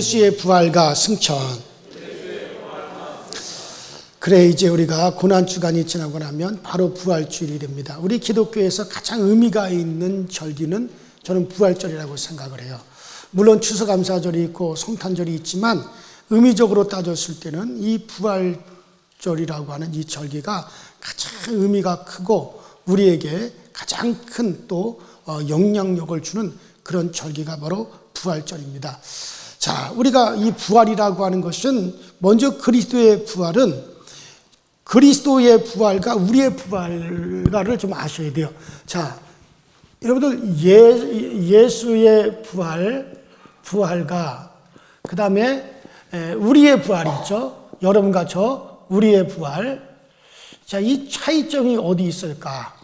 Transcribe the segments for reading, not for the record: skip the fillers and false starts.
예수의 부활과 승천. 그래, 이제 우리가 고난주간이 지나고 나면 바로 부활주일이 됩니다. 우리 기독교에서 가장 의미가 있는 절기는 저는 부활절이라고 생각을 해요. 물론 추수감사절이 있고 성탄절이 있지만 의미적으로 따졌을 때는 이 부활절이라고 하는 이 절기가 가장 의미가 크고 우리에게 가장 큰 또 영향력을 주는 그런 절기가 바로 부활절입니다. 자, 우리가 이 부활이라고 하는 것은 먼저 그리스도의 부활과 우리의 부활과를 좀 아셔야 돼요. 자, 여러분들 예수의 부활과 그 다음에 우리의 부활이 있죠. 여러분과 저 우리의 부활. 자, 이 차이점이 어디 있을까?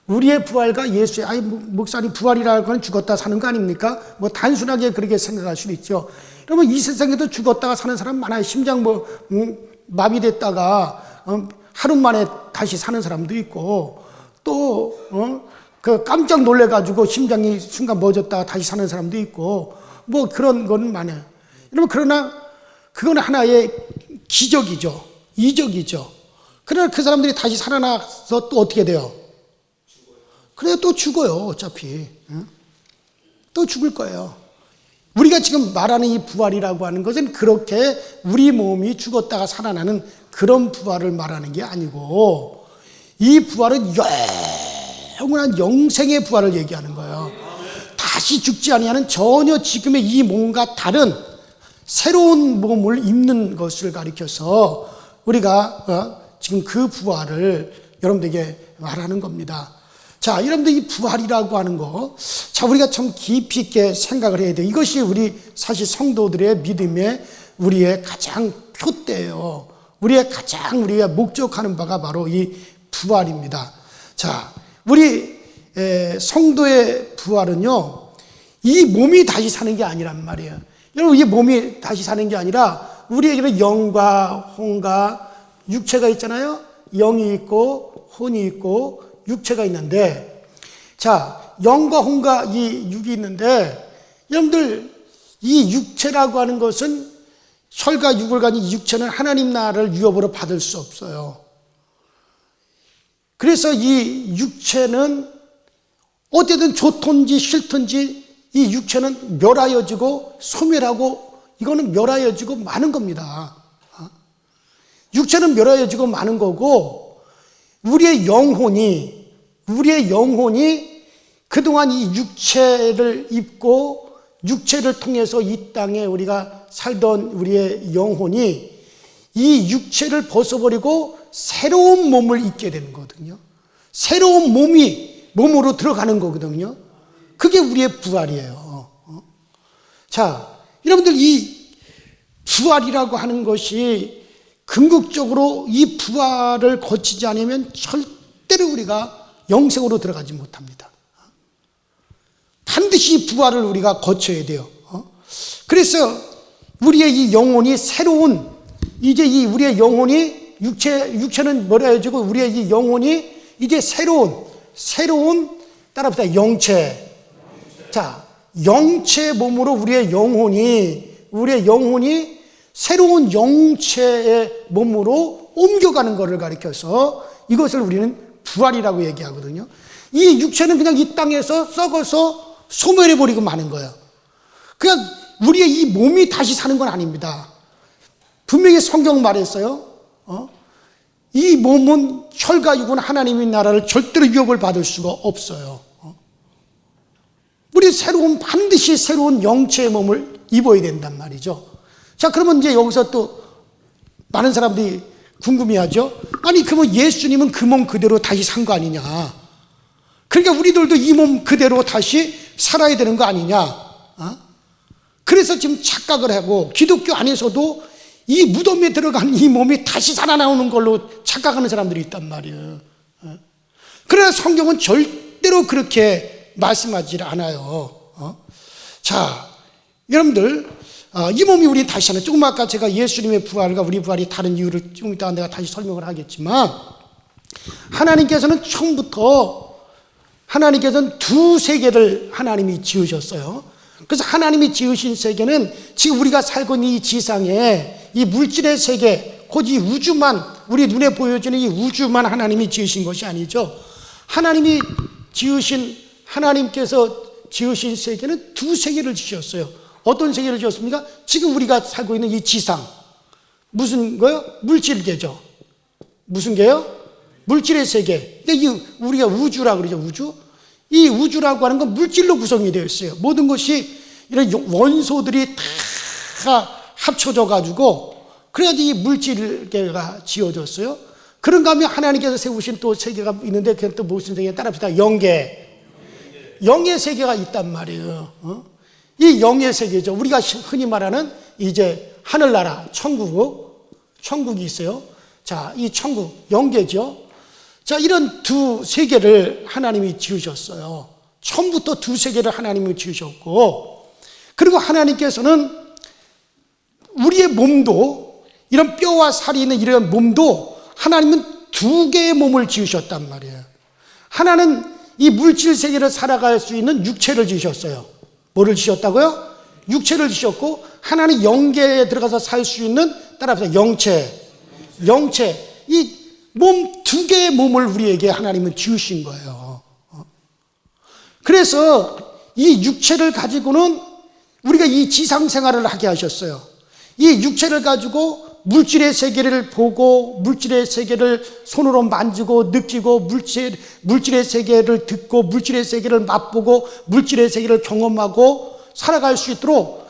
우리의 부활과 예수의, 목사님 부활이라고 하는 죽었다 사는 거 아닙니까? 뭐 단순하게 그렇게 생각할 수도 있죠. 여러분, 이 세상에도 죽었다가 사는 사람 많아요. 심장 마비됐다가 하루 만에 다시 사는 사람도 있고, 또 그 깜짝 놀래가지고 심장이 순간 멎었다가 다시 사는 사람도 있고, 뭐 그런 건 많아요. 여러분, 그러나 그건 하나의 기적이죠. 이적이죠. 그러나 그 사람들이 다시 살아나서 또 어떻게 돼요? 그래, 또 죽어요. 어차피 또 죽을 거예요. 우리가 지금 말하는 이 부활이라고 하는 것은 그렇게 우리 몸이 죽었다가 살아나는 그런 부활을 말하는 게 아니고, 이 부활은 영원한 영생의 부활을 얘기하는 거예요. 다시 죽지 아니하는 전혀 지금의 이 몸과 다른 새로운 몸을 입는 것을 가리켜서 우리가 지금 그 부활을 여러분들에게 말하는 겁니다. 자, 여러분들 이 부활이라고 하는 거, 자, 우리가 참 깊이 있게 생각을 해야 돼요. 이것이 우리 사실 성도들의 믿음의 우리의 가장 표대예요. 우리가 목적하는 바가 바로 이 부활입니다. 자, 우리 성도의 부활은요, 이 몸이 다시 사는 게 아니란 말이에요. 여러분, 이 몸이 다시 사는 게 아니라 우리에게는 영과 혼과 육체가 있잖아요. 영이 있고 혼이 있고 육체가 있는데, 자, 영과 혼과 이 육이 있는데, 여러분들 이 육체라고 하는 것은 혈과 육을 가진 이 육체는 하나님 나라를 유업으로 받을 수 없어요. 그래서 이 육체는 어쨌든 좋든지 싫든지 이 육체는 멸하여지고 소멸하고, 이거는 멸하여지고 마는 겁니다. 육체는 멸하여지고 마는 거고, 우리의 영혼이 그동안 이 육체를 입고 육체를 통해서 이 땅에 우리가 살던 우리의 영혼이 이 육체를 벗어버리고 새로운 몸을 입게 되는 거거든요. 새로운 몸으로 들어가는 거거든요. 그게 우리의 부활이에요. 자, 여러분들 이 부활이라고 하는 것이 궁극적으로 이 부활을 거치지 않으면 절대로 우리가 영생으로 들어가지 못합니다. 반드시 부활을 우리가 거쳐야 돼요. 그래서 우리의 이 영혼이 새로운, 이제 이 우리의 영혼이 육체는 멸하여지고 우리의 이 영혼이 이제 새로운 따라합시다. 영체. 자, 영체 몸으로 우리의 영혼이 새로운 영체의 몸으로 옮겨가는 것을 가리켜서 이것을 우리는 부활이라고 얘기하거든요. 이 육체는 그냥 이 땅에서 썩어서 소멸해버리고 마는 거예요. 그냥 우리의 이 몸이 다시 사는 건 아닙니다. 분명히 성경 말했어요. 이 몸은 혈과 육은 하나님의 나라를 절대로 유업을 받을 수가 없어요. 우리 반드시 새로운 영체의 몸을 입어야 된단 말이죠. 자, 그러면 이제 여기서 또 많은 사람들이 궁금해하죠. 아니, 그러면 예수님은 그 몸 그대로 다시 산 거 아니냐? 그러니까 우리들도 이 몸 그대로 다시 살아야 되는 거 아니냐? 그래서 지금 착각을 하고 기독교 안에서도 이 무덤에 들어간 이 몸이 다시 살아나오는 걸로 착각하는 사람들이 있단 말이에요. 그러나 성경은 절대로 그렇게 말씀하지 않아요. 자, 여러분들, 이 몸이 우리 다시 사는, 조금 아까 제가 예수님의 부활과 우리 부활이 다른 이유를 조금 이따가 내가 다시 설명을 하겠지만, 하나님께서는 처음부터 두 세계를 하나님이 지으셨어요. 그래서 하나님이 지으신 세계는 지금 우리가 살고 있는 이 지상에 이 물질의 세계, 곧 이 우주만, 우리 눈에 보여지는 이 우주만 하나님이 지으신 것이 아니죠. 하나님께서 지으신 세계는 두 세계를 지으셨어요. 어떤 세계를 지었습니까? 지금 우리가 살고 있는 이 지상. 무슨 거요? 물질계죠. 무슨 게요? 물질의 세계. 그러니까 우리가 우주라고 그러죠. 우주. 이 우주라고 하는 건 물질로 구성이 되어 있어요. 모든 것이 이런 원소들이 다 합쳐져 가지고 그래야지 이 물질계가 지어졌어요. 그런가 하면 하나님께서 세우신 또 세계가 있는데 그게 또 무슨 세계에 따라합시다. 영의 세계가 있단 말이에요. 이 영의 세계죠. 우리가 흔히 말하는 이제 하늘나라, 천국이 있어요. 자, 이 천국, 영계죠. 자, 이런 두 세계를 하나님이 지으셨어요. 처음부터 두 세계를 하나님이 지으셨고, 그리고 하나님께서는 우리의 몸도, 이런 뼈와 살이 있는 이런 몸도 하나님은 두 개의 몸을 지으셨단 말이에요. 하나는 이 물질 세계를 살아갈 수 있는 육체를 지으셨어요. 뭐를 지으셨다고요? 육체를 지으셨고, 하나는 영계에 들어가서 살 수 있는, 따라합시다, 영체. 이 몸 두 개의 몸을 우리에게 하나님은 지으신 거예요. 그래서 이 육체를 가지고는 우리가 이 지상 생활을 하게 하셨어요. 이 육체를 가지고 물질의 세계를 보고, 물질의 세계를 손으로 만지고 느끼고, 물질의 세계를 듣고, 물질의 세계를 맛보고, 물질의 세계를 경험하고 살아갈 수 있도록,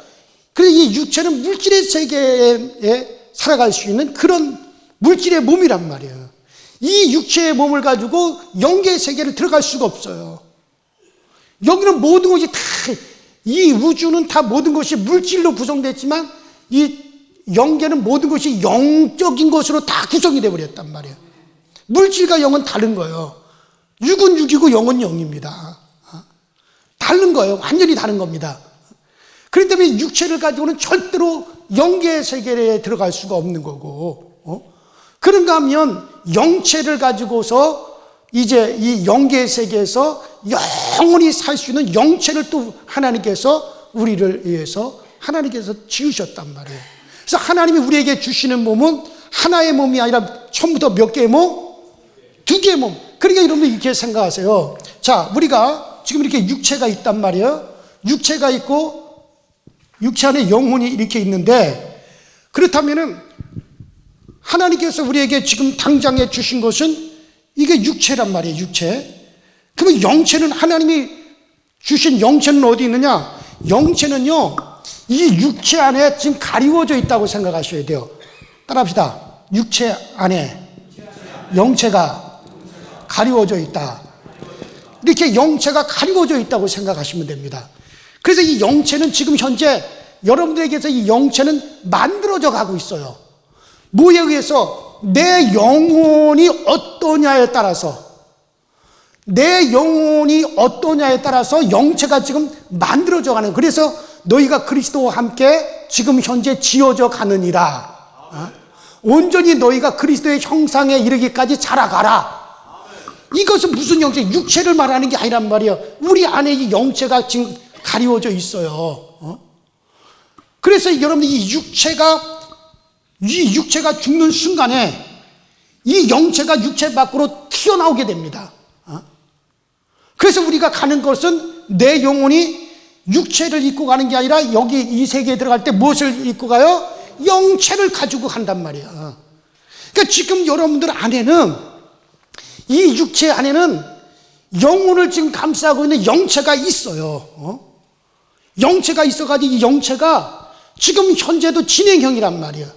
그래서 이 육체는 물질의 세계에 살아갈 수 있는 그런 물질의 몸이란 말이에요. 이 육체의 몸을 가지고 영계의 세계를 들어갈 수가 없어요. 여기는 모든 것이 다, 이 우주는 다 모든 것이 물질로 구성됐지만 이 영계는 모든 것이 영적인 것으로 다 구성이 되어버렸단 말이에요. 물질과 영은 다른 거예요. 육은 육이고 영은 영입니다. 다른 거예요. 완전히 다른 겁니다. 그렇기 때문에 육체를 가지고는 절대로 영계의 세계에 들어갈 수가 없는 거고, 그런가 하면 영체를 가지고서 이제 이 영계의 세계에서 영원히 살 수 있는 영체를 또 하나님께서 우리를 위해서 하나님께서 지으셨단 말이에요. 그래서 하나님이 우리에게 주시는 몸은 하나의 몸이 아니라 처음부터 몇 개의 몸? 두 개의 몸. 그러니까 여러분들 이렇게 생각하세요. 자, 우리가 지금 이렇게 육체가 있단 말이에요. 육체가 있고 육체 안에 영혼이 이렇게 있는데, 그렇다면은 하나님께서 우리에게 지금 당장에 주신 것은 이게 육체란 말이에요. 육체. 그러면 영체는, 하나님이 주신 영체는 어디 있느냐? 영체는요, 이 육체 안에 지금 가리워져 있다고 생각하셔야 돼요. 따라합시다. 육체 안에 영체가 가리워져 있다. 이렇게 영체가 가리워져 있다고 생각하시면 됩니다. 그래서 이 영체는 지금 현재 여러분들에게서 이 영체는 만들어져 가고 있어요. 뭐에 의해서? 내 영혼이 어떠냐에 따라서, 영체가 지금 만들어져 가는 거예요. 그래서 너희가 그리스도와 함께 지금 현재 지어져 가느니라. 온전히 너희가 그리스도의 형상에 이르기까지 자라가라. 이것은 무슨 영체? 육체를 말하는 게 아니란 말이에요. 우리 안에 이 영체가 지금 가리워져 있어요. 그래서 여러분, 이 육체가 죽는 순간에 이 영체가 육체 밖으로 튀어나오게 됩니다. 그래서 우리가 가는 것은 내 영혼이 육체를 입고 가는 게 아니라 여기 이 세계에 들어갈 때 무엇을 입고 가요? 영체를 가지고 간단 말이야. 그러니까 지금 여러분들 안에는, 이 육체 안에는 영혼을 지금 감싸고 있는 영체가 있어요. 영체가 있어가지고 이 영체가 지금 현재도 진행형이란 말이에요.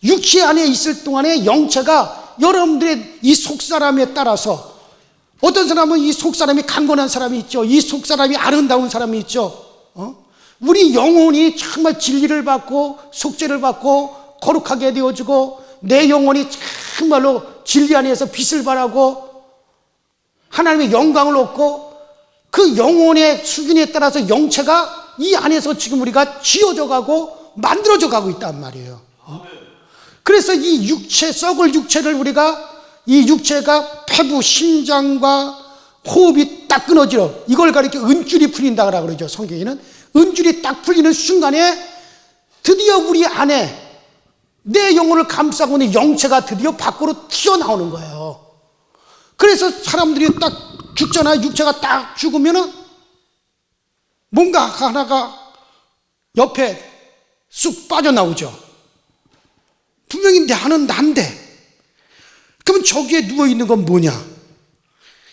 육체 안에 있을 동안에 영체가 여러분들의 이 속사람에 따라서, 어떤 사람은 이 속사람이 강건한 사람이 있죠. 이 속사람이 아름다운 사람이 있죠. 우리 영혼이 정말 진리를 받고 속죄를 받고 거룩하게 되어지고, 내 영혼이 정말로 진리 안에서 빛을 발하고 하나님의 영광을 얻고, 그 영혼의 수준에 따라서 영체가 이 안에서 지금 우리가 지어져 가고 만들어져 가고 있단 말이에요. 그래서 이 육체, 썩을 육체를 우리가, 이 육체가 폐부, 심장과 호흡이 딱 끊어지려, 이걸 가리켜 은줄이 풀린다 그러죠. 성경에는 은줄이 딱 풀리는 순간에 드디어 우리 안에 내 영혼을 감싸고 있는 영체가 드디어 밖으로 튀어나오는 거예요. 그래서 사람들이 딱 죽잖아요. 육체가 딱 죽으면은 뭔가 하나가 옆에 쑥 빠져나오죠. 분명히 나는 난데. 그러면 저기에 누워있는 건 뭐냐?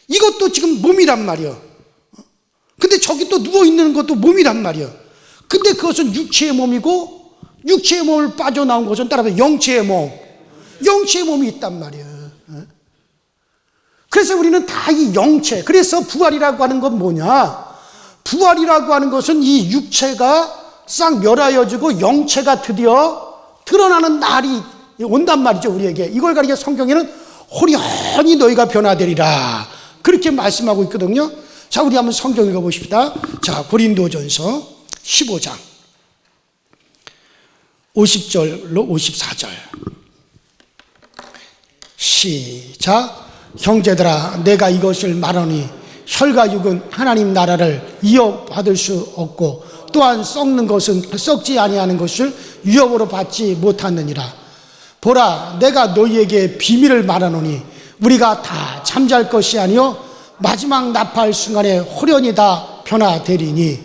이것도 지금 몸이란 말이야. 근데 저기 또 누워있는 것도 몸이란 말이야. 근데 그것은 육체의 몸이고, 육체의 몸을 빠져나온 것은 따라서 영체의 몸, 영체의 몸이 있단 말이야. 그래서 우리는 다 이 영체, 그래서 부활이라고 하는 건 뭐냐? 부활이라고 하는 것은 이 육체가 싹 멸하여지고 영체가 드디어 드러나는 날이 온단 말이죠, 우리에게. 이걸 가리켜 성경에는 호련히 너희가 변화되리라, 그렇게 말씀하고 있거든요. 자, 우리 한번 성경 읽어보십시다. 자, 고린도전서 15장 50절로 54절 시작. 형제들아, 내가 이것을 말하니 혈과 육은 하나님 나라를 이어받을 수 없고 또한 썩는 것은 썩지 아니하는 것을 유업으로 받지 못하느니라. 보라, 내가 너희에게 비밀을 말하노니 우리가 다 잠잘 것이 아니요 마지막 나팔 순간에 호련히 다 변화되리니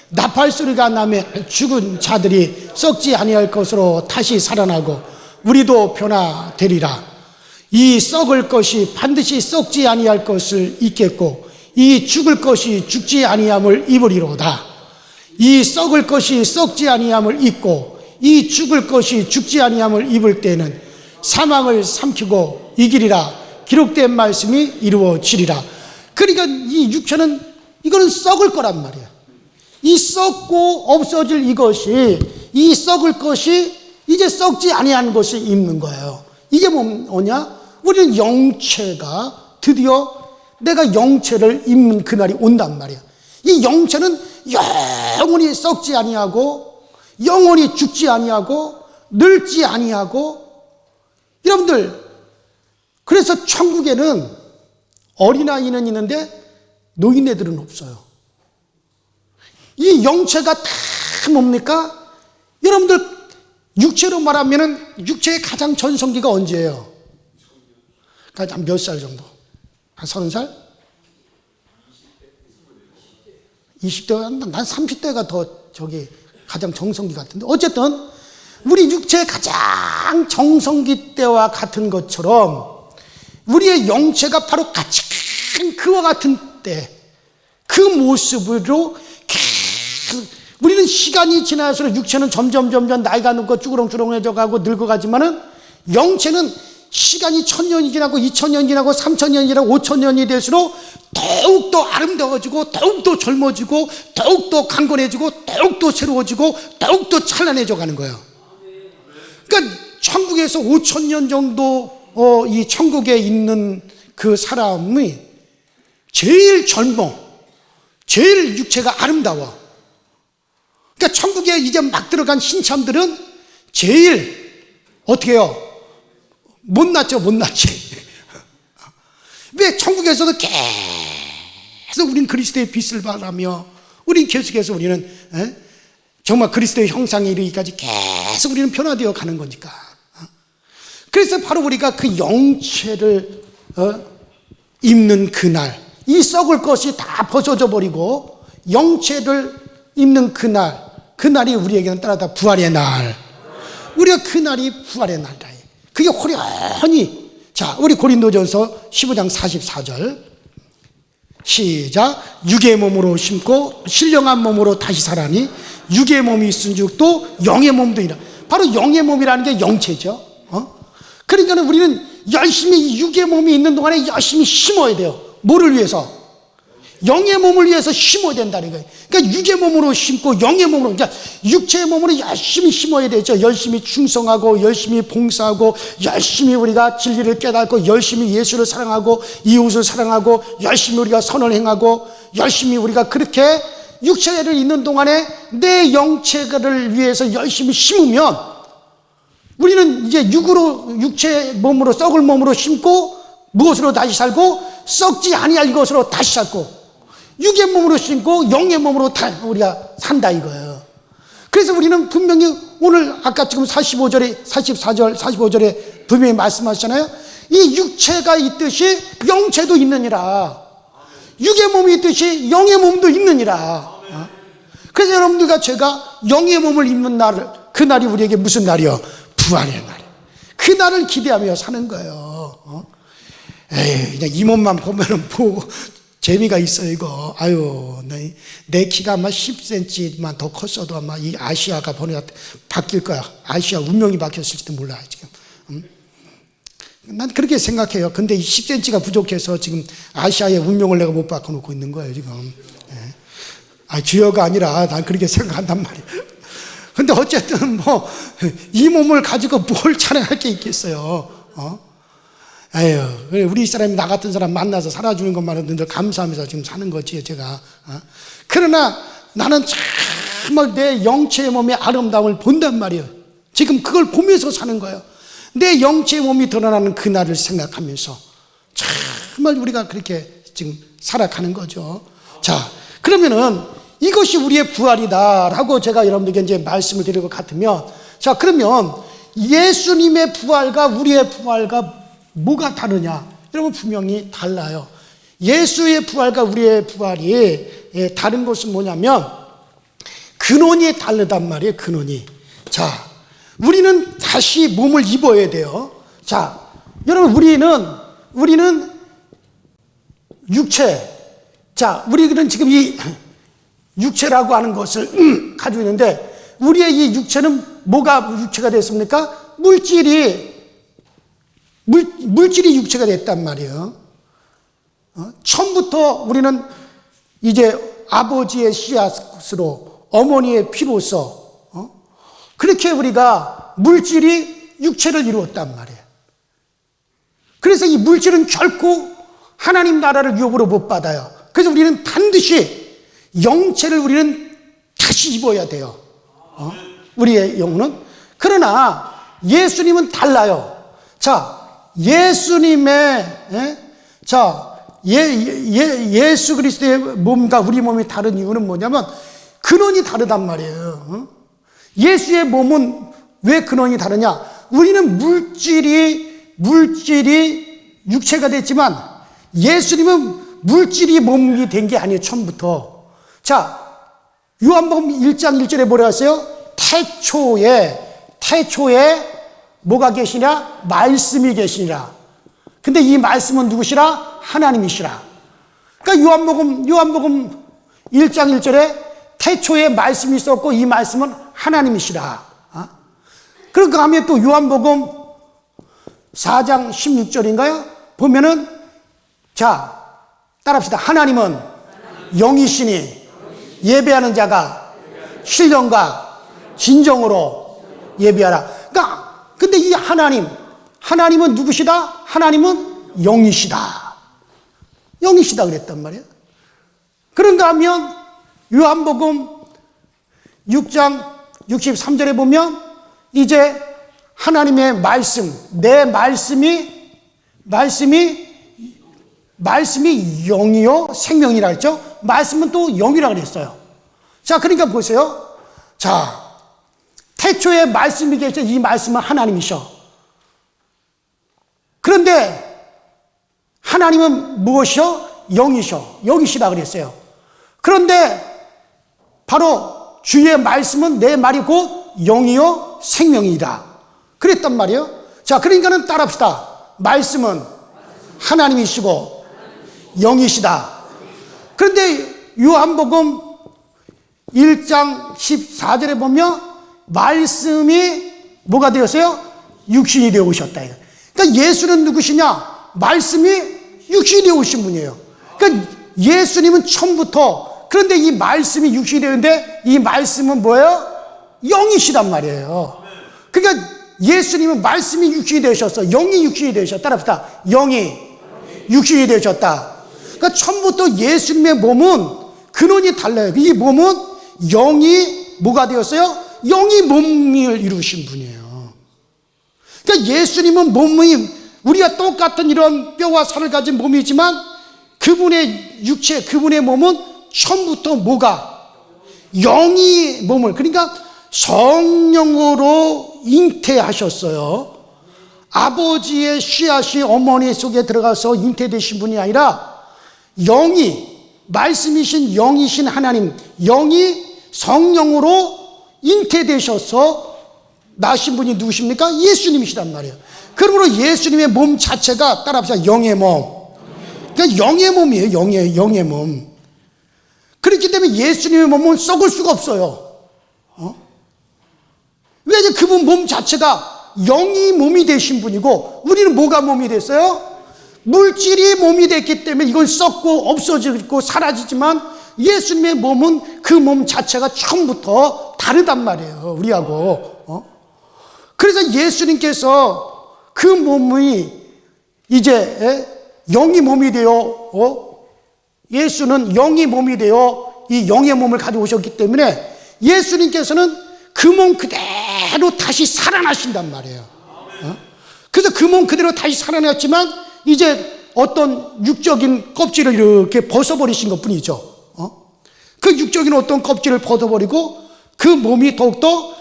나팔 소리가 나면 죽은 자들이 썩지 아니할 것으로 다시 살아나고 우리도 변화되리라. 이 썩을 것이 반드시 썩지 아니할 것을 입겠고 이 죽을 것이 죽지 아니함을 입으리로다. 이 썩을 것이 썩지 아니함을 입고 이 죽을 것이 죽지 아니함을 입을 때는 사망을 삼키고 이기리라. 기록된 말씀이 이루어지리라. 그러니까 이 육체는 이거는 썩을 거란 말이야. 이 썩고 없어질 이것이, 이 썩을 것이 이제 썩지 아니한 것을 입는 거예요. 이게 뭐냐? 우리는 영체가 드디어 내가 영체를 입는 그날이 온단 말이야. 이 영체는 영원히 썩지 아니하고 영원히 죽지 아니하고 늙지 아니하고. 여러분들, 그래서 천국에는 어린아이는 있는데 노인네들은 없어요. 이 영체가 다 뭡니까? 여러분들, 육체로 말하면은 육체의 가장 전성기가 언제예요? 한 몇 살 정도? 한 30살? 20대가, 난 30대가 더 가장 정성기 같은데. 어쨌든 우리 육체의 가장 정성기 때와 같은 것처럼 우리의 영체가 바로 가장 그와 같은 때, 그 모습으로 우리는 시간이 지날수록 육체는 점점 나이가 늙고 쭈그렁쭈렁해져 가고 늙어가지만은 영체는 시간이 1000년이 지나고 2000년이 지나고 3000년이 지나고 5000년이 될수록 더욱더 아름다워지고 더욱더 젊어지고 더욱더 강건해지고 더욱더 새로워지고 더욱더 찬란해져 가는 거예요. 그러니까 천국에서 5000년 정도 이 천국에 있는 그 사람이 제일 젊어, 제일 육체가 아름다워. 그러니까 천국에 이제 막 들어간 신참들은 제일 어떻게 해요? 못났죠, 못났지. 왜? 천국에서도 계속 우린 그리스도의 빛을 바라며 우린 계속해서 우리는 정말 그리스도의 형상에 이르기까지 계속 우리는 변화되어 가는 거니까. 그래서 바로 우리가 그 영체를 입는 그날, 이 썩을 것이 다 벗어져 버리고 영체를 입는 그날이 우리에게는 따라다 부활의 날. 우리가 그날이 부활의 날이다. 그게 호련히. 자, 우리 고린도전서 15장 44절 시작. 육의 몸으로 심고 신령한 몸으로 다시 살아니 육의 몸이 있은즉 또 영의 몸도 있라. 바로 영의 몸이라는 게 영체죠. 그러니까 우리는 열심히 육의 몸이 있는 동안에 열심히 심어야 돼요. 뭐를 위해서? 영의 몸을 위해서 심어야 된다는 거예요. 그러니까 육의 몸으로 심고 영의 몸으로, 그러니까 육체의 몸으로 열심히 심어야 되죠. 열심히 충성하고 열심히 봉사하고 열심히 우리가 진리를 깨닫고 열심히 예수를 사랑하고 이웃을 사랑하고 열심히 우리가 선을 행하고 열심히 우리가 그렇게 육체를 있는 동안에 내 영체를 위해서 열심히 심으면 우리는 이제 육체 몸으로, 썩을 몸으로 심고 무엇으로 다시 살고 썩지 아니할 것으로 다시 살고 육의 몸으로 신고 영의 몸으로 우리가 산다 이거예요. 그래서 우리는 분명히 오늘 아까 지금 44절, 45절에 분명히 말씀하셨잖아요. 이 육체가 있듯이 영체도 있느니라. 육의 몸이 있듯이 영의 몸도 있느니라. 그래서 여러분들과 제가 영의 몸을 입는 날, 그날이 우리에게 무슨 날이요? 부활의 날. 그 날을 기대하며 사는 거예요. 에이, 그냥 이 몸만 보면은 뭐 재미가 있어 이거. 아유, 내 키가 아마 10cm만 더 컸어도 아마 이 아시아가 바뀔 거야. 아시아 운명이 바뀌었을지도 몰라 지금. 난 그렇게 생각해요. 근데 이 10cm가 부족해서 지금 아시아의 운명을 내가 못 바꿔놓고 있는 거예요 지금. 주여가 아니라 난 그렇게 생각한단 말이에요. 근데 어쨌든 뭐 이 몸을 가지고 뭘 찬양할 게 있겠어요. 아유, 우리 사람이 나 같은 사람 만나서 살아주는 것만으로도 늘 감사하면서 지금 사는 거지 제가. 그러나 나는 정말 내 영체의 몸의 아름다움을 본단 말이에요. 지금 그걸 보면서 사는 거예요. 내 영체의 몸이 드러나는 그날을 생각하면서 정말 우리가 그렇게 지금 살아가는 거죠. 자, 그러면은 이것이 우리의 부활이다라고 제가 여러분들에게 이제 말씀을 드릴 것 같으면, 자, 그러면 예수님의 부활과 우리의 부활과 뭐가 다르냐? 여러분 분명히 달라요. 예수의 부활과 우리의 부활이 다른 것은 뭐냐면 근원이 다르단 말이에요. 근원이. 자, 우리는 다시 몸을 입어야 돼요. 자, 여러분 우리는 육체. 자, 우리는 지금 이 육체라고 하는 것을 가지고 있는데 우리의 이 육체는 뭐가 육체가 됐습니까? 물질이 육체가 됐단 말이에요. 처음부터 우리는 이제 아버지의 씨앗으로 어머니의 피로서 그렇게 우리가 물질이 육체를 이루었단 말이에요. 그래서 이 물질은 결코 하나님 나라를 유업으로 못 받아요. 그래서 우리는 반드시 영체를 우리는 다시 입어야 돼요. 우리의 영혼은. 그러나 예수님은 달라요. 자, 예수님의 예수 그리스도의 몸과 우리 몸이 다른 이유는 뭐냐면 근원이 다르단 말이에요. 예수의 몸은 왜 근원이 다르냐? 우리는 물질이 육체가 됐지만 예수님은 물질이 몸이 된 게 아니에요. 처음부터. 자, 요한복음 1장 1절에 뭐라 했어요? 태초에 뭐가 계시냐? 말씀이 계시니라. 근데 이 말씀은 누구시라? 하나님이시라. 그러니까 요한복음 1장 1절에 태초에 말씀이 있었고 이 말씀은 하나님이시라. 그러니까 하면 또 요한복음 4장 16절인가요? 보면은 자, 따라합시다. 하나님은 영이시니 예배하는 자가 신령과 진정으로 예배하라. 그러니까 근데 이 하나님은 누구시다? 하나님은 영이시다. 영이시다 그랬단 말이에요. 그런가 하면 요한복음 6장 63절에 보면 이제 하나님의 말씀, 내 말씀이 영이요 생명이라 했죠. 말씀은 또 영이라 그랬어요. 자, 그러니까 보세요. 자, 태초에 말씀이 계셔. 이 말씀은 하나님이셔. 그런데 하나님은 무엇이요? 영이셔. 영이시다 그랬어요. 그런데 바로 주의 말씀은 내 말이 곧 영이요 생명이다 그랬단 말이에요. 자, 그러니까는 따라합시다. 말씀은 하나님이시고 영이시다. 그런데 요한복음 1장 14절에 보면 말씀이 뭐가 되었어요? 육신이 되어 오셨다. 그러니까 예수는 누구시냐? 말씀이 육신이 되어 오신 분이에요. 그러니까 예수님은 처음부터, 그런데 이 말씀이 육신이 되는데 이 말씀은 뭐예요? 영이시단 말이에요. 그러니까 예수님은 말씀이 육신이 되셨어. 영이 육신이 되셨다. 따라합시다. 영이 육신이 되셨다. 그러니까 처음부터 예수님의 몸은 근원이 달라요. 이 몸은 영이 뭐가 되었어요? 영이 몸을 이루신 분이에요. 그러니까 예수님은 몸이 우리가 똑같은 이런 뼈와 살을 가진 몸이지만 그분의 육체, 그분의 몸은 처음부터 뭐가? 영이 몸을, 그러니까 성령으로 잉태하셨어요. 아버지의 씨앗이 어머니 속에 들어가서 잉태되신 분이 아니라 영이, 말씀이신 영이신 하나님, 영이 성령으로 잉태되셔서 나신 분이 누구십니까? 예수님이시란 말이에요. 그러므로 예수님의 몸 자체가, 따라합시다, 영의 몸. 그러니까 영의 몸이에요. 영의 몸. 그렇기 때문에 예수님의 몸은 썩을 수가 없어요. 왜냐하면 그분 몸 자체가 영이 몸이 되신 분이고, 우리는 뭐가 몸이 됐어요? 물질이 몸이 됐기 때문에 이건 썩고 없어지고 사라지지만, 예수님의 몸은 그 몸 자체가 처음부터 다르단 말이에요, 우리하고. 그래서 예수님께서 그 몸이 이제 영이 몸이 되어, 예수는 영이 몸이 되어 이 영의 몸을 가지고 오셨기 때문에 예수님께서는 그 몸 그대로 다시 살아나신단 말이에요. 그래서 그 몸 그대로 다시 살아났지만 이제 어떤 육적인 껍질을 이렇게 벗어버리신 것 뿐이죠. 그 육적인 어떤 껍질을 벗어버리고 그 몸이 더욱더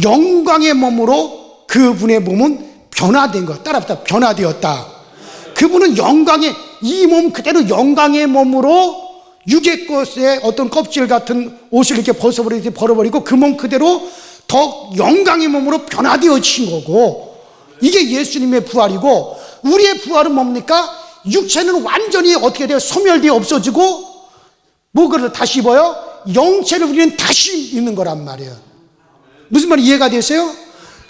영광의 몸으로 그분의 몸은 변화된 것. 따라합시다. 변화되었다. 그분은 영광의, 이 몸 그대로 영광의 몸으로 육의 것에 어떤 껍질 같은 옷을 이렇게 벗어버리고 그 몸 그대로 더 영광의 몸으로 변화되어진 거고, 이게 예수님의 부활이고, 우리의 부활은 뭡니까? 육체는 완전히 어떻게 돼요? 소멸되어 없어지고, 뭐를 다시 입어요? 영체를 우리는 다시 입는 거란 말이에요. 무슨 말이 이해가 되세요?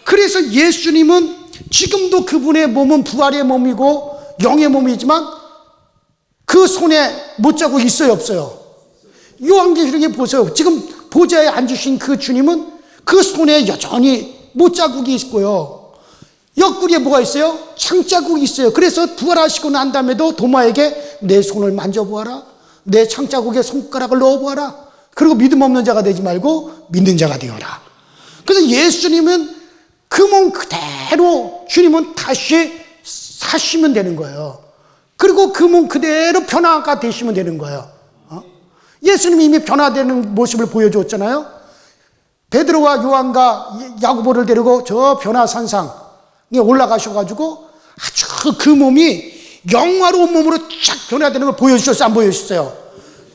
그래서 예수님은 지금도 그분의 몸은 부활의 몸이고 영의 몸이지만 그 손에 못자국이 있어요, 없어요? 요한계시록에 보세요. 지금 보좌에 앉으신 그 주님은 그 손에 여전히 못자국이 있고요, 옆구리에 뭐가 있어요? 창자국이 있어요. 그래서 부활하시고 난 다음에도 도마에게 내 손을 만져보아라, 내 창자국에 손가락을 넣어보아라, 그리고 믿음 없는 자가 되지 말고 믿는 자가 되어라. 그래서 예수님은 그 몸 그대로 주님은 다시 사시면 되는 거예요. 그리고 그 몸 그대로 변화가 되시면 되는 거예요. 예수님이 이미 변화되는 모습을 보여줬잖아요. 베드로와 요한과 야고보를 데리고 저 변화산상에 올라가셔가지고 아주 그 몸이 영화로운 몸으로 쫙 변화되는 걸 보여주셨어요? 안 보여주셨어요?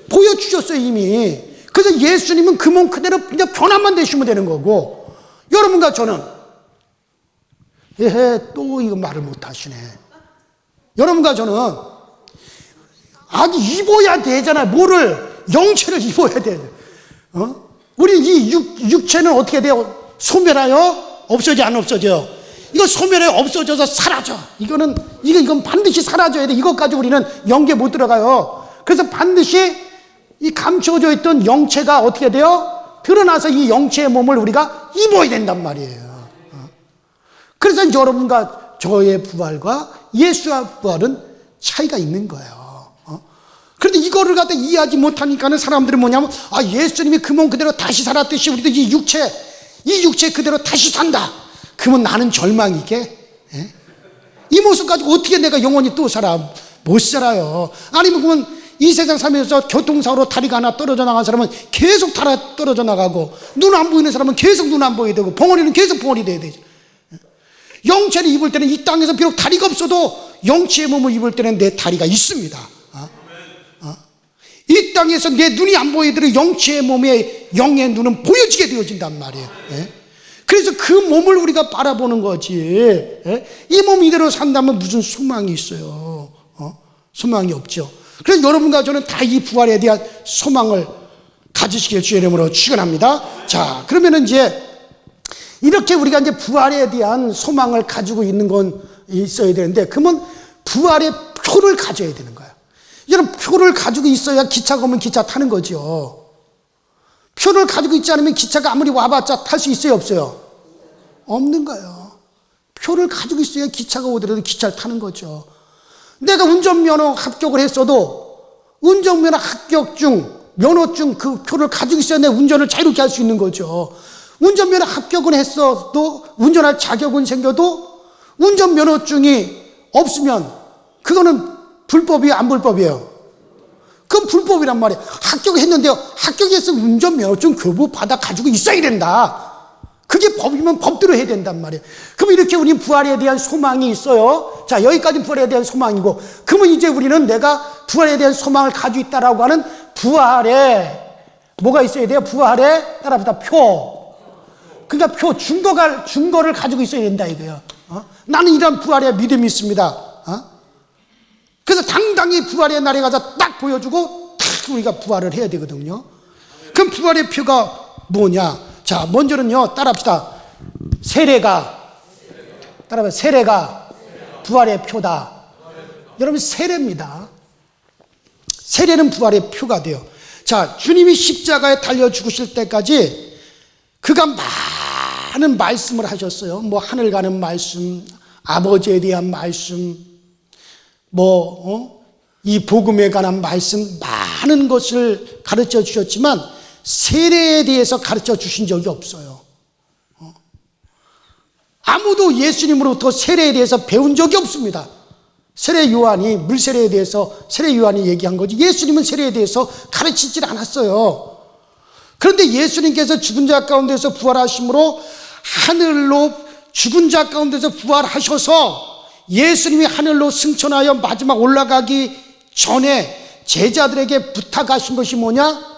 보여주셨어요, 이미. 그래서 예수님은 그 몸 그대로 그냥 변화만 되시면 되는 거고, 여러분과 저는 또 이거 말을 못 하시네. 여러분과 저는 아주 입어야 되잖아요. 뭐를? 영체를 입어야 돼. 우리 이 육체는 어떻게 돼요? 소멸하여 없어져, 안 없어져요? 이거 소멸해 없어져서 사라져. 이건 반드시 사라져야 돼. 이것 가지고 우리는 영계 못 들어가요. 그래서 반드시 이 감춰져 있던 영체가 어떻게 돼요? 드러나서 이 영체의 몸을 우리가 입어야 된단 말이에요. 그래서 여러분과 저의 부활과 예수의 부활은 차이가 있는 거예요. 그런데 이거를 갖다 이해하지 못하니까는 사람들은 뭐냐면, 예수님이 그 몸 그대로 다시 살았듯이 우리도 이 육체 그대로 다시 산다. 그러면 나는 절망이게? 이 모습 가지고 어떻게 내가 영원히 또 살아? 못 살아요. 아니면 그러면 이 세상 살면서 교통사고로 다리가 하나 떨어져 나간 사람은 계속 떨어져 나가고, 눈 안 보이는 사람은 계속 눈 안 보여야 되고, 벙어리는 계속 벙어리 돼야 되죠. 영체를 입을 때는 이 땅에서 비록 다리가 없어도 영체의 몸을 입을 때는 내 다리가 있습니다. 이 땅에서 내 눈이 안 보이더라도 영체의 몸에 영의 눈은 보여지게 되어진단 말이에요. 그래서 그 몸을 우리가 바라보는 거지. 이 몸 이대로 산다면 무슨 소망이 있어요? 소망이 없죠. 그래서 여러분과 저는 다 이 부활에 대한 소망을 가지시길 주의 이름으로 축원합니다. 자, 그러면은 이제 이렇게 우리가 이제 부활에 대한 소망을 가지고 있는 건 있어야 되는데, 그러면 부활의 표를 가져야 되는 거예요. 이런 표를 가지고 있어야 기차가 오면 기차 타는 거죠. 표를 가지고 있지 않으면 기차가 아무리 와봤자 탈 수 있어요, 없어요? 없는 거예요. 표를 가지고 있어야 기차가 오더라도 기차를 타는 거죠. 내가 운전면허 합격을 했어도 운전면허 합격증, 면허증 그 표를 가지고 있어야 내 운전을 자유롭게 할 수 있는 거죠. 운전면허 합격은 했어도, 운전할 자격은 생겨도 운전면허증이 없으면 그거는 불법이에요, 안 불법이에요? 그건 불법이란 말이에요. 합격했는데요, 합격했으면 운전면허증 교부 받아 가지고 있어야 된다. 그게 법이면 법대로 해야 된단 말이에요. 그럼 이렇게 우리 부활에 대한 소망이 있어요. 자, 여기까지 부활에 대한 소망이고, 그러면 이제 우리는 내가 부활에 대한 소망을 가지고 있다라고 하는 부활에 뭐가 있어야 돼요? 부활에 따라붙다 표. 그러니까 표, 증거를 가지고 있어야 된다 이거예요. 나는 이런 부활의 믿음이 있습니다. 그래서 당당히 부활의 날에 가서 딱 보여주고 딱 우리가 부활을 해야 되거든요. 그럼 부활의 표가 뭐냐? 자, 먼저는요, 따라합시다. 세례가 부활의 표다. 여러분, 세례입니다. 세례는 부활의 표가 돼요. 자, 주님이 십자가에 달려 죽으실 때까지 그가 많은 말씀을 하셨어요. 뭐 하늘 가는 말씀, 아버지에 대한 말씀, 이 복음에 관한 말씀, 많은 것을 가르쳐 주셨지만 세례에 대해서 가르쳐 주신 적이 없어요. 아무도 예수님으로부터 세례에 대해서 배운 적이 없습니다. 세례 요한이, 물세례에 대해서 세례 요한이 얘기한 거지, 예수님은 세례에 대해서 가르치질 않았어요. 그런데 예수님께서 죽은 자 가운데서 부활하심으로 하늘로 죽은 자 가운데서 부활하셔서 예수님이 하늘로 승천하여 마지막 올라가기 전에 제자들에게 부탁하신 것이 뭐냐?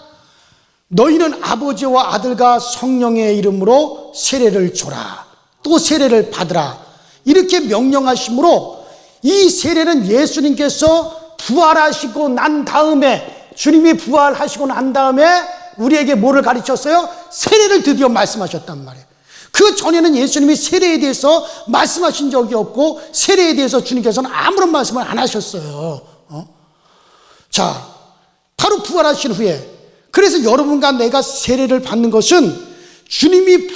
너희는 아버지와 아들과 성령의 이름으로 세례를 줘라, 또 세례를 받으라, 이렇게 명령하심으로 이 세례는 예수님께서 부활하시고 난 다음에, 주님이 부활하시고 난 다음에 우리에게 뭐를 가르쳤어요? 세례를 드디어 말씀하셨단 말이에요. 그 전에는 예수님이 세례에 대해서 말씀하신 적이 없고 세례에 대해서 주님께서는 아무런 말씀을 안 하셨어요. 자, 바로 부활하신 후에, 그래서 여러분과 내가 세례를 받는 것은 주님이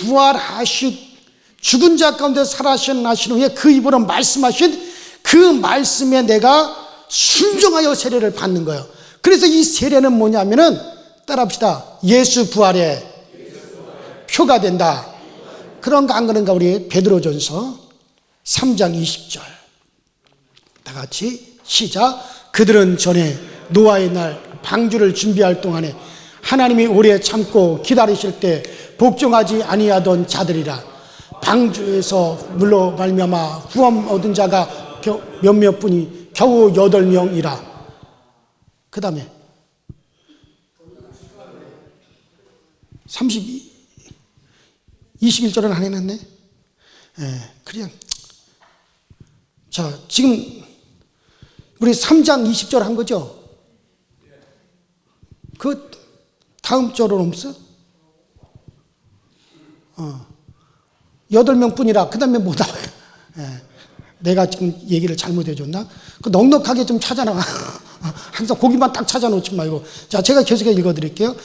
죽은 자 가운데 살아나신 후에 그 입으로 말씀하신 그 말씀에 내가 순종하여 세례를 받는 거예요. 그래서 이 세례는 뭐냐면은, 따라합시다. 예수 부활의 표가 된다. 그런가 안 그런가? 우리 베드로전서 3장 20절 다 같이 시작. 그들은 전에 노아의 날 방주를 준비할 동안에 하나님이 오래 참고 기다리실 때 복종하지 아니하던 자들이라. 방주에서 물로 말미암아 구원 얻은 자가 몇몇 분이 겨우 8명이라. 그 다음에 21절은 안 해놨네. 그냥. 자, 지금 우리 3장 20절 한 거죠? 그 다음 절은 없어? 8명 뿐이라. 그 다음에 뭐 나와요? 내가 지금 얘기를 잘못해 줬나? 그 넉넉하게 좀 찾아놔. 항상 거기만 딱 찾아놓지 말고. 자, 제가 계속해서 읽어 드릴게요.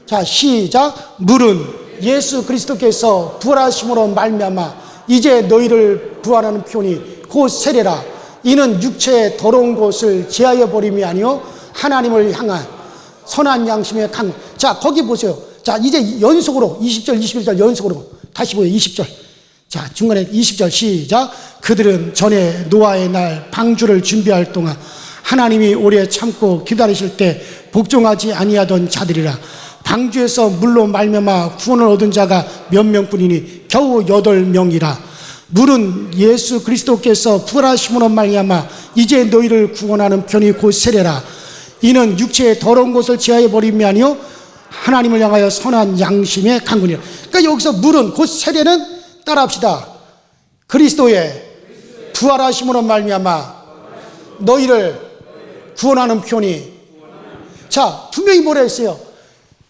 자, 시작. 물은 예수 그리스도께서 부활하심으로 말미암아 이제 너희를 부활하는 표니 곧 세례라. 이는 육체의 더러운 것을 제하여 버림이 아니요 하나님을 향한 선한 양심의 강. 자, 거기 보세요. 자, 이제 연속으로 20절 21절 연속으로 다시 보여요. 20절. 자, 중간에 20절 시작. 그들은 전에 노아의 날 방주를 준비할 동안 하나님이 오래 참고 기다리실 때 복종하지 아니하던 자들이라. 방주에서 물로 말미암아 구원을 얻은 자가 몇 명뿐이니 겨우 8명이라. 물은 예수 그리스도께서 부활하심으로 말미암아 이제 너희를 구원하는 편이 곧 세례라. 이는 육체의 더러운 것을 제하여 버림이 아니요 하나님을 향하여 선한 양심의 강군이라. 그러니까 여기서 물은, 곧 세례는, 따라합시다. 그리스도의 부활하심으로 말미암아 너희를 구원하는 편이. 자, 분명히 뭐라 했어요?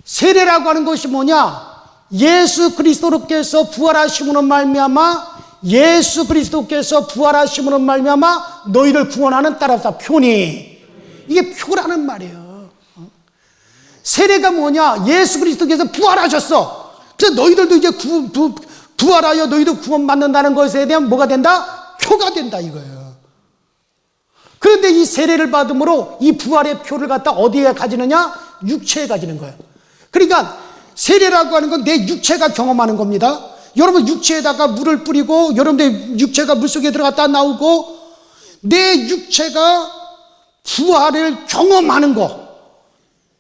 세례라고 하는 것이 뭐냐? 예수 그리스도께서 부활하심으로 말미암아, 예수 그리스도께서 부활하심으로 말미암아 너희를 구원하는, 따라서 표니. 이게 표라는 말이에요. 세례가 뭐냐? 예수 그리스도께서 부활하셨어. 그래서 너희들도 이제 부활하여 너희도 구원받는다는 것에 대한 뭐가 된다? 표가 된다 이거예요. 그런데 이 세례를 받음으로 이 부활의 표를 갖다 어디에 가지느냐? 육체에 가지는 거예요. 그러니까 세례라고 하는 건 내 육체가 경험하는 겁니다. 여러분 육체에다가 물을 뿌리고 여러분들 육체가 물속에 들어갔다 나오고 내 육체가 부활을 경험하는 거,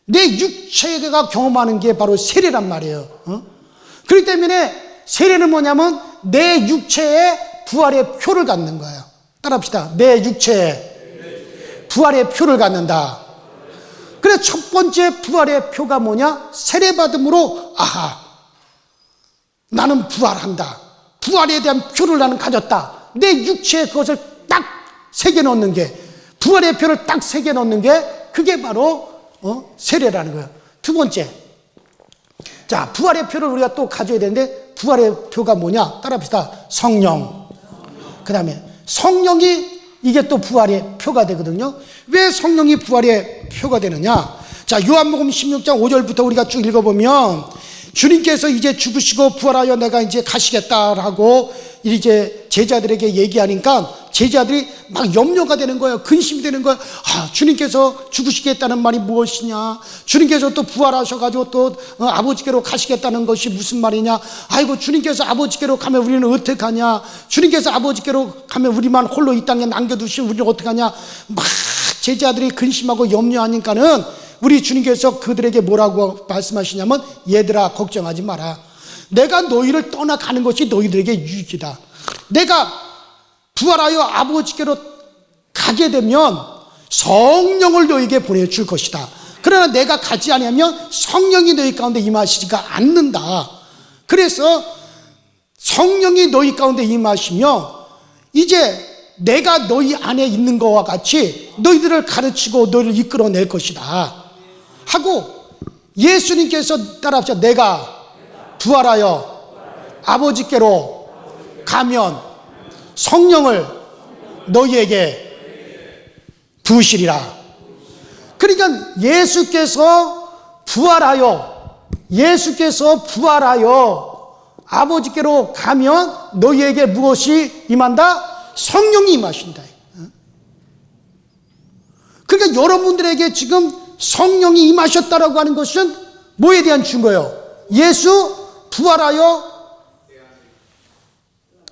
내 육체가 경험하는 게 바로 세례란 말이에요. 그렇기 때문에 세례는 뭐냐면 내 육체에 부활의 표를 갖는 거예요. 따라합시다. 내 육체에 부활의 표를 갖는다. 그래서 첫 번째 부활의 표가 뭐냐? 세례받음으로 아하, 나는 부활한다. 부활에 대한 표를 나는 가졌다. 내 육체에 그것을 딱 새겨놓는 게, 부활의 표를 딱 새겨놓는 게 그게 바로 세례라는 거예요. 두 번째, 자, 부활의 표를 우리가 또 가져야 되는데, 부활의 표가 뭐냐? 따라합시다. 성령. 그 다음에 성령이 이게 또 부활의 표가 되거든요. 왜 성령이 부활의 표가 되느냐? 자, 요한복음 16장 5절부터 우리가 쭉 읽어보면, 주님께서 이제 죽으시고 부활하여 내가 이제 가시겠다라고 이제 제자들에게 얘기하니까 제자들이 막 염려가 되는 거예요. 근심이 되는 거예요. 아, 주님께서 죽으시겠다는 말이 무엇이냐? 주님께서 또 부활하셔가지고 또 아버지께로 가시겠다는 것이 무슨 말이냐? 아이고, 주님께서 아버지께로 가면 우리는 어떡하냐? 주님께서 아버지께로 가면 우리만 홀로 이 땅에 남겨두시면 우리는 어떡하냐? 막 제자들이 근심하고 염려하니까는 우리 주님께서 그들에게 뭐라고 말씀하시냐면, 얘들아, 걱정하지 마라. 내가 너희를 떠나가는 것이 너희들에게 유익이다. 내가 부활하여 아버지께로 가게 되면 성령을 너희에게 보내줄 것이다. 그러나 내가 가지 아니하면 성령이 너희 가운데 임하시지가 않는다. 그래서 성령이 너희 가운데 임하시며 이제 내가 너희 안에 있는 것과 같이 너희들을 가르치고 너희를 이끌어낼 것이다 하고, 예수님께서 따라합시다. 내가 부활하여 아버지께로 가면 성령을 너희에게 부으시리라. 그러니까 예수께서 부활하여 아버지께로 가면 너희에게 무엇이 임한다? 성령이 임하신다. 그러니까 여러분들에게 지금 성령이 임하셨다라고 하는 것은 뭐에 대한 증거예요? 예수 부활하여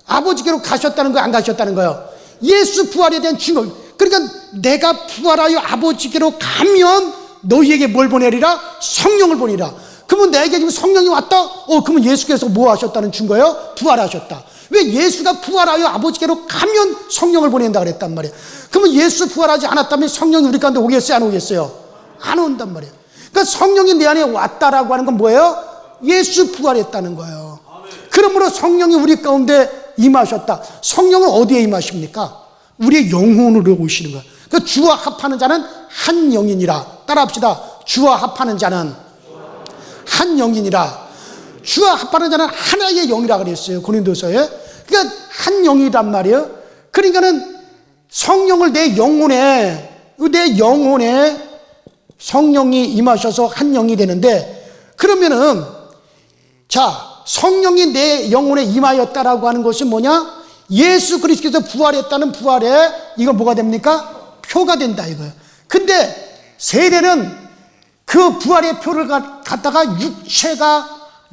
아버지께로 가셨다는 거예요? 안 가셨다는 거예요? 예수 부활에 대한 증거. 그러니까 내가 부활하여 아버지께로 가면 너희에게 뭘 보내리라? 성령을 보내리라. 그러면 내게 지금 성령이 왔다? 그러면 예수께서 뭐 하셨다는 증거예요? 부활하셨다. 왜? 예수가 부활하여 아버지께로 가면 성령을 보낸다 그랬단 말이에요. 그러면 예수 부활하지 않았다면 성령이 우리 가운데 오겠어요? 안 오겠어요? 안 온단 말이에요. 그러니까 성령이 내 안에 왔다라고 하는 건 뭐예요? 예수 부활했다는 거예요. 그러므로 성령이 우리 가운데 임하셨다. 성령은 어디에 임하십니까? 우리의 영혼으로 오시는 거예요. 그러니까 주와 합하는 자는 한 영이니라. 따라합시다. 주와 합하는 자는 한 영이니라. 주와 합하는 자는 하나의 영이라 그랬어요, 고린도서에. 그러니까 한 영이란 말이에요. 그러니까는 성령을 내 영혼에 성령이 임하셔서 한 영이 되는데, 그러면은 자, 성령이 내 영혼에 임하였다라고 하는 것이 뭐냐? 예수 그리스도께서 부활했다는 부활에 이거 뭐가 됩니까? 표가 된다 이거예요. 근데 세례는 그 부활의 표를 갖다가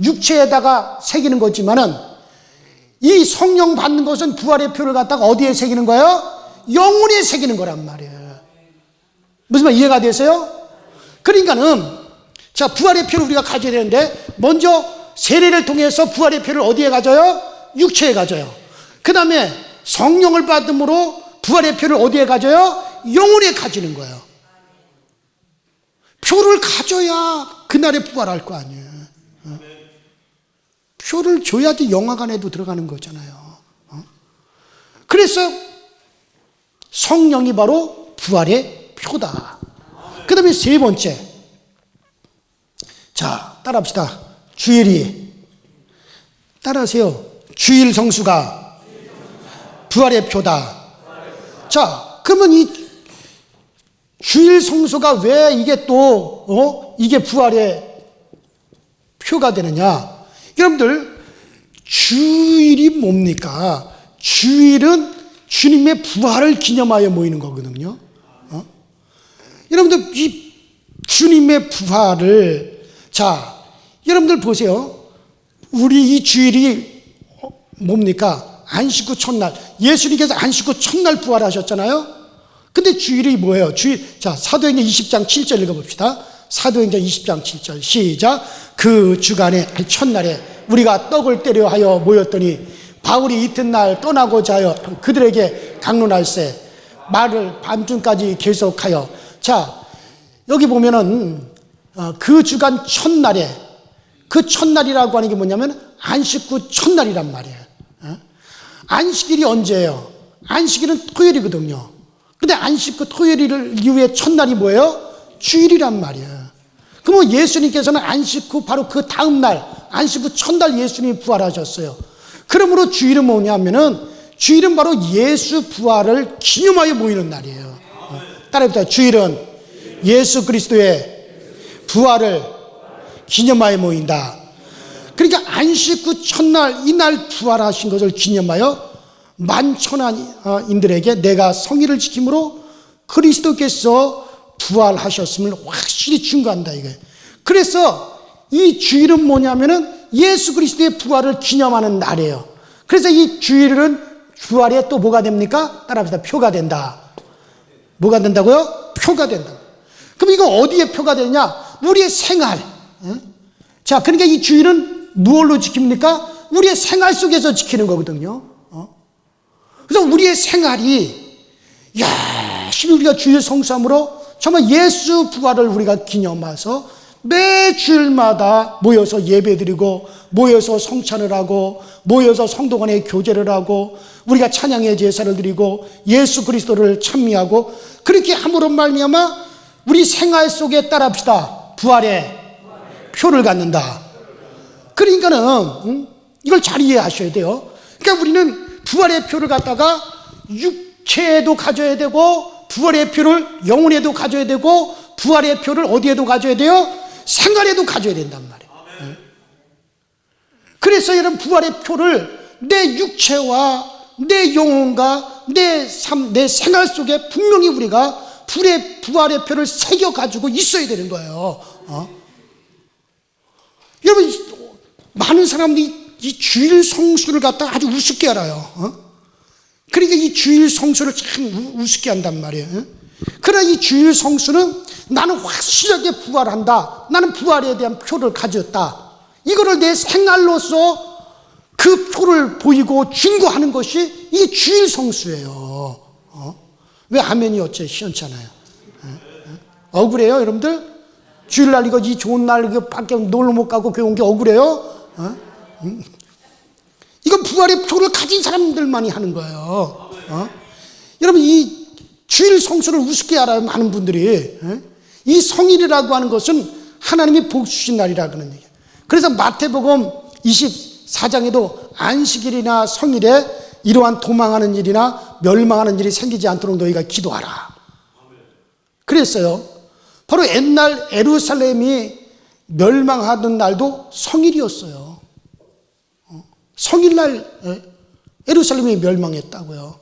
육체에다가 새기는 거지만은, 이 성령 받는 것은 부활의 표를 갖다가 어디에 새기는 거예요? 영혼에 새기는 거란 말이에요. 무슨 말 이해가 되세요? 그러니까는 자, 부활의 표를 우리가 가져야 되는데, 먼저 세례를 통해서 부활의 표를 어디에 가져요? 육체에 가져요. 그 다음에 성령을 받음으로 부활의 표를 어디에 가져요? 영혼에 가지는 거예요. 표를 가져야 그날에 부활할 거 아니에요. 표를 줘야지 영화관에도 들어가는 거잖아요. 그래서 성령이 바로 부활의 표다. 그 다음에 세 번째, 자, 따라합시다. 주일이, 따라하세요. 주일 성수가 부활의 표다. 자, 그러면 이 주일 성수가 왜 이게 또 이게 부활의 표가 되느냐? 여러분들, 주일이 뭡니까? 주일은 주님의 부활을 기념하여 모이는 거거든요. 여러분들, 이 주님의 부활을, 자, 여러분들 보세요. 우리 이 주일이 뭡니까? 안식 후 첫날, 예수님께서 안식 후 첫날 부활하셨잖아요. 근데 주일이 뭐예요? 자, 사도행전 20장 7절 읽어봅시다. 사도행전 20장 7절 시작. 그 주간에 첫날에 우리가 떡을 떼려 하여 모였더니 바울이 이튿날 떠나고자 하여 그들에게 강론할세 말을 밤중까지 계속하여. 자, 여기 보면은 그 주간 첫날에, 그 첫날이라고 하는 게 뭐냐면 안식 후 첫날이란 말이에요. 안식일이 언제예요? 안식일은 토요일이거든요. 근데 안식 후 토요일 이후에 첫날이 뭐예요? 주일이란 말이에요. 그러면 예수님께서는 안식 후 바로 그 다음 날, 안식 후 첫날 예수님이 부활하셨어요. 그러므로 주일은 뭐냐면은 주일은 바로 예수 부활을 기념하여 모이는 날이에요. 따라해보세요. 주일은 예수 그리스도의 부활을 기념하여 모인다. 그러니까 안식 후 첫날 이날 부활하신 것을 기념하여 만천하인들에게 내가 성의를 지킴으로 그리스도께서 부활하셨음을 확실히 증거한다 이거예요. 그래서 이 주일은 뭐냐면은 예수 그리스도의 부활을 기념하는 날이에요. 그래서 이 주일은 부활에 또 뭐가 됩니까? 따라합시다. 표가 된다. 뭐가 된다고요? 표가 된다. 그럼 이거 어디에 표가 되냐? 우리의 생활. 자, 그러니까 이 주일은 무엇로 지킵니까? 우리의 생활 속에서 지키는 거거든요. 그래서 우리의 생활이 열심히 우리가 주일 성삼으로 정말 예수 부활을 우리가 기념해서 매 주일마다 모여서 예배드리고 모여서 성찬을 하고 모여서 성도 간에 교제를 하고 우리가 찬양의 제사를 드리고 예수 그리스도를 찬미하고 그렇게 함으로 말미암아 우리 생활 속에 따라합시다. 부활의 표를 갖는다. 그러니까는 이걸 잘 이해하셔야 돼요. 그러니까 우리는 부활의 표를 갖다가 육체에도 가져야 되고 부활의 표를 영혼에도 가져야 되고 부활의 표를 어디에도 가져야 돼요? 생활에도 가져야 된단 말이에요. 그래서 여러분 부활의 표를 내 육체와 내 영혼과 내 삶, 내 생활 속에 분명히 우리가 부활의 표를 새겨가지고 있어야 되는 거예요. 여러분 많은 사람들이 이 주일 성수를 갖다가 아주 우습게 알아요. 그러니까 이 주일 성수를 참 우습게 한단 말이에요. 그러나 이 주일 성수는 나는 확실하게 부활한다. 나는 부활에 대한 표를 가졌다. 이거를 내 생활로서 그 표를 보이고 증거하는 것이 이 주일 성수예요. 왜 아멘이 어째 시원찮아요? 억울해요, 여러분들? 주일날 이거 이 좋은 날 이거 밖에 놀러 못 가고 교회 온 게 억울해요? 이건 부활의 표를 가진 사람들만이 하는 거예요. 여러분 이 주일 성수를 우습게 알아요, 많은 분들이. 이 성일이라고 하는 것은 하나님이 복 주신 날이라 그러는 얘기예요. 그래서 마태복음 24장에도 안식일이나 성일에 이러한 도망하는 일이나 멸망하는 일이 생기지 않도록 너희가 기도하라. 그랬어요. 바로 옛날 예루살렘이 멸망하던 날도 성일이었어요. 성일날 예루살렘이 멸망했다고요.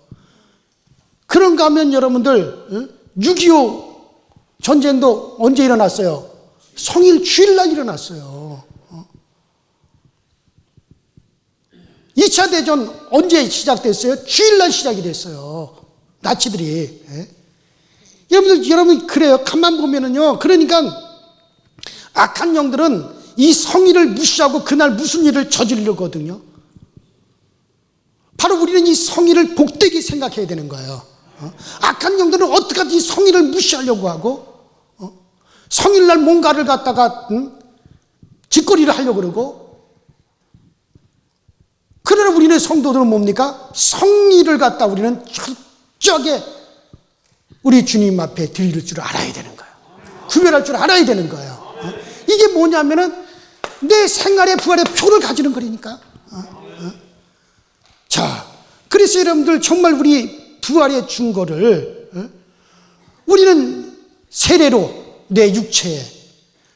그런가 하면 여러분들 6.25 전쟁도 언제 일어났어요? 성일 주일날 일어났어요. 2차 대전 언제 시작됐어요? 주일날 시작이 됐어요. 나치들이. 여러분 그래요. 가만 보면은요. 그러니까 악한 영들은 이 성일을 무시하고 그날 무슨 일을 저지르거든요. 바로 우리는 이 성일을 복되게 생각해야 되는 거예요. 악한 영들은 어떻게든 이 성일을 무시하려고 하고 성일날 뭔가를 갖다가 짓거리를 하려고 그러고, 그러나 우리는 성도들은 뭡니까? 성일을 갖다 우리는 철저하게 우리 주님 앞에 드릴 줄 알아야 되는 거예요. 구별할 줄 알아야 되는 거예요. 이게 뭐냐면은 내 생활의 부활의 표를 가지는 거니까. 자, 그래서 여러분들 정말 우리 부활의 증거를 우리는 세례로 내 육체에,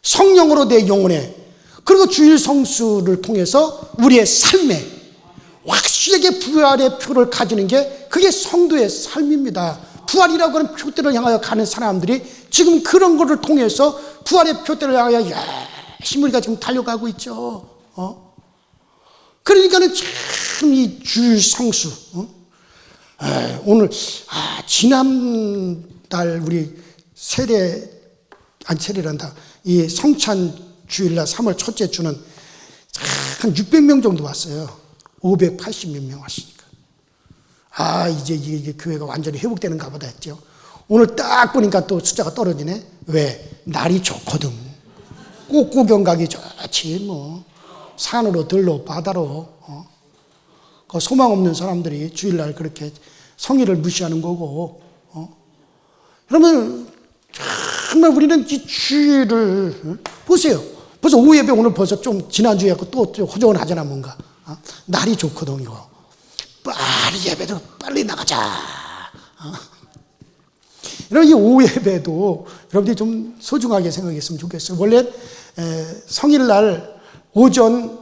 성령으로 내 영혼에, 그리고 주일 성수를 통해서 우리의 삶에 확실하게 부활의 표를 가지는 게 그게 성도의 삶입니다. 부활이라고 하는 표대를 향하여 가는 사람들이 지금 그런 것을 통해서 부활의 표대를 향하여 열심히 우리가 지금 달려가고 있죠. 그러니까는 참 이 주일 성수, 오늘, 지난달 우리 세례란다. 이 성찬 주일날 3월 첫째 주는 한 600명 정도 왔어요. 580몇 명 왔으니까. 이제 이게 교회가 완전히 회복되는가 보다 했죠. 오늘 딱 보니까 또 숫자가 떨어지네. 왜? 날이 좋거든. 꽃구경 가기 좋지, 뭐. 산으로, 들로, 바다로. 그 소망 없는 사람들이 주일날 그렇게 성의를 무시하는 거고. 그러면 정말 우리는 이 주일을, 보세요. 벌써 오후 예배 오늘 벌써 좀 지난주에 또 허전하잖아, 뭔가. 날이 좋거든, 이거. 빨리 예배도 빨리 나가자. 이런 이 오후 예배도 여러분들이 좀 소중하게 생각했으면 좋겠어요. 원래 성일날 오전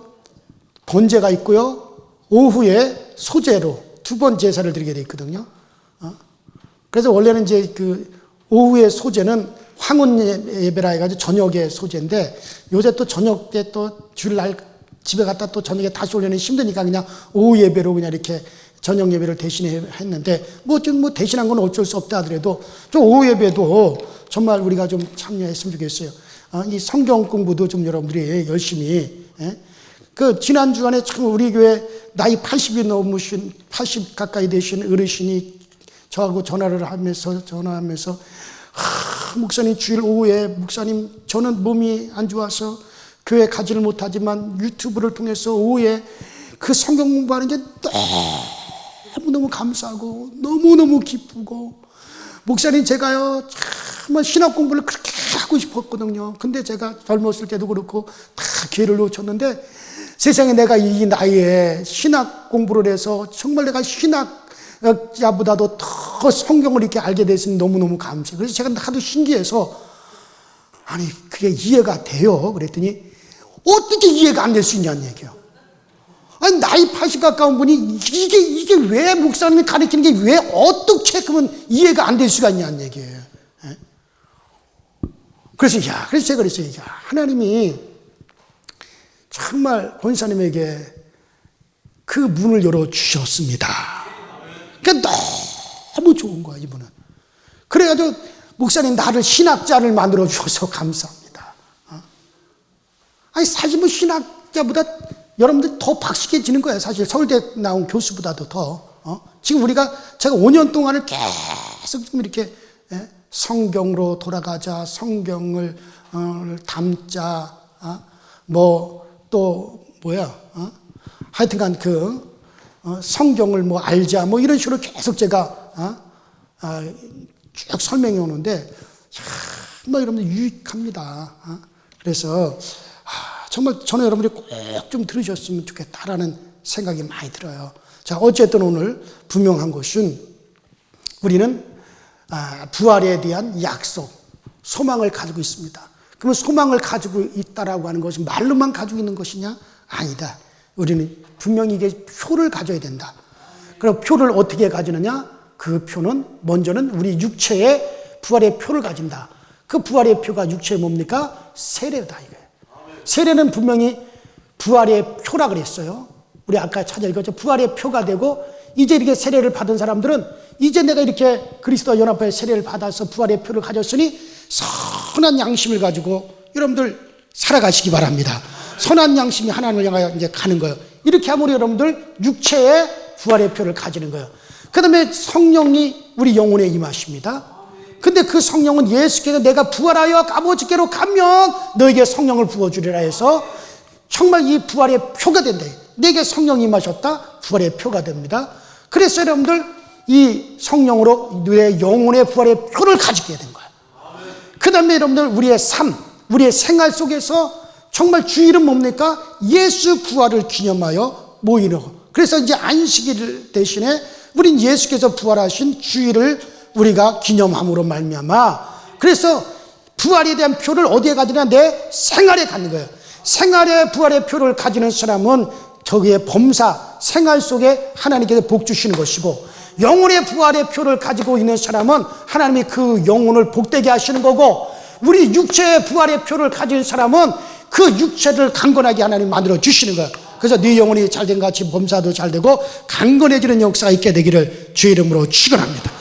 번제가 있고요. 오후에 소제로 두 번 제사를 드리게 돼 있거든요. 그래서 원래는 이제 그 오후에 소제는 황혼 예배라 해가지고 저녁에 소제인데 요새 또 저녁 때 또 주일날 집에 갔다 또 저녁에 다시 오려니 힘드니까 그냥 오후 예배로 그냥 이렇게 저녁 예배를 대신해 했는데 뭐 대신한 건 어쩔 수 없다 하더라도 좀 오후 예배도 정말 우리가 좀 참여했으면 좋겠어요. 이 성경 공부도 좀 여러분들이 열심히. 그 지난 주간에 참 우리 교회 나이 80이 넘으신 80 가까이 되신 어르신이 저하고 전화하면서 목사님 주일 오후에 목사님 저는 몸이 안 좋아서 교회 가지를 못하지만 유튜브를 통해서 오후에 그 성경 공부하는 게 너무너무 감사하고 너무너무 기쁘고 목사님 제가요 정말 신학 공부를 그렇게 하고 싶었거든요. 근데 제가 젊었을 때도 그렇고 다 기회를 놓쳤는데 세상에 내가 이 나이에 신학 공부를 해서 정말 내가 신학자보다도 더 성경을 이렇게 알게 됐으니 너무너무 감사해요. 그래서 제가 하도 신기해서 아니 그게 이해가 돼요. 그랬더니 어떻게 이해가 안 될 수 있냐는 얘기예요. 아니 나이 80 가까운 분이 이게 왜 목사님이 가르치는 게 왜 어떻게 그러면 이해가 안 될 수가 있냐는 얘기예요. 그래서 제가 그랬어요. 하나님이 정말 권사님에게 그 문을 열어주셨습니다. 그러니까 너무 좋은 거야 이분은. 그래가지고 목사님 나를 신학자를 만들어 주셔서 감사합니다. 아니 사실 뭐 신학자보다 여러분들 더 박식해지는 거예요. 사실 서울대 나온 교수보다도 더. 지금 제가 5년 동안을 계속 좀 이렇게 성경으로 돌아가자, 성경을 담자, 하여튼간 성경을 알자, 이런 식으로 계속 제가 쭉 설명해 오는데 정말 여러분들 유익합니다. 그래서 정말 저는 여러분들이 꼭 좀 들으셨으면 좋겠다라는 생각이 많이 들어요. 자, 어쨌든 오늘 분명한 것은 우리는 부활에 대한 약속, 소망을 가지고 있습니다. 그러면 소망을 가지고 있다라고 하는 것은 말로만 가지고 있는 것이냐? 아니다. 우리는 분명히 이게 표를 가져야 된다. 그럼 표를 어떻게 가지느냐? 그 표는 먼저는 우리 육체의 부활의 표를 가진다. 그 부활의 표가 육체에 뭡니까? 세례다 이거예요. 세례는 분명히 부활의 표라 그랬어요. 우리 아까 찾아 읽었죠. 부활의 표가 되고 이제 이렇게 세례를 받은 사람들은 이제 내가 이렇게 그리스도와 연합하여 세례를 받아서 부활의 표를 가졌으니 선한 양심을 가지고 여러분들 살아가시기 바랍니다. 선한 양심이 하나님을 향하여 이제 가는 거예요. 이렇게 하면 여러분들 육체의 부활의 표를 가지는 거예요. 그 다음에 성령이 우리 영혼에 임하십니다. 근데 그 성령은 예수께서 내가 부활하여 아버지께로 가면 너에게 성령을 부어주리라 해서 정말 이 부활의 표가 된다. 내게 성령이 임하셨다. 부활의 표가 됩니다. 그래서 여러분들 이 성령으로 너의 영혼의 부활의 표를 가지게 된 거예요. 그 다음에 여러분들 우리의 삶, 우리의 생활 속에서 정말 주일은 뭡니까? 예수 부활을 기념하여 모이는 것. 그래서 이제 안식일 대신에 우린 예수께서 부활하신 주일을 우리가 기념함으로 말미암아 그래서 부활에 대한 표를 어디에 가지냐? 내 생활에 갖는 거예요. 생활의 부활의 표를 가지는 사람은 저기의 범사 생활 속에 하나님께서 복 주시는 것이고 영혼의 부활의 표를 가지고 있는 사람은 하나님이 그 영혼을 복되게 하시는 거고 우리 육체의 부활의 표를 가진 사람은 그 육체를 강건하게 하나님 만들어 주시는 거예요. 그래서 네 영혼이 잘된 같이 범사도 잘 되고 강건해지는 역사가 있게 되기를 주의 이름으로 축원합니다.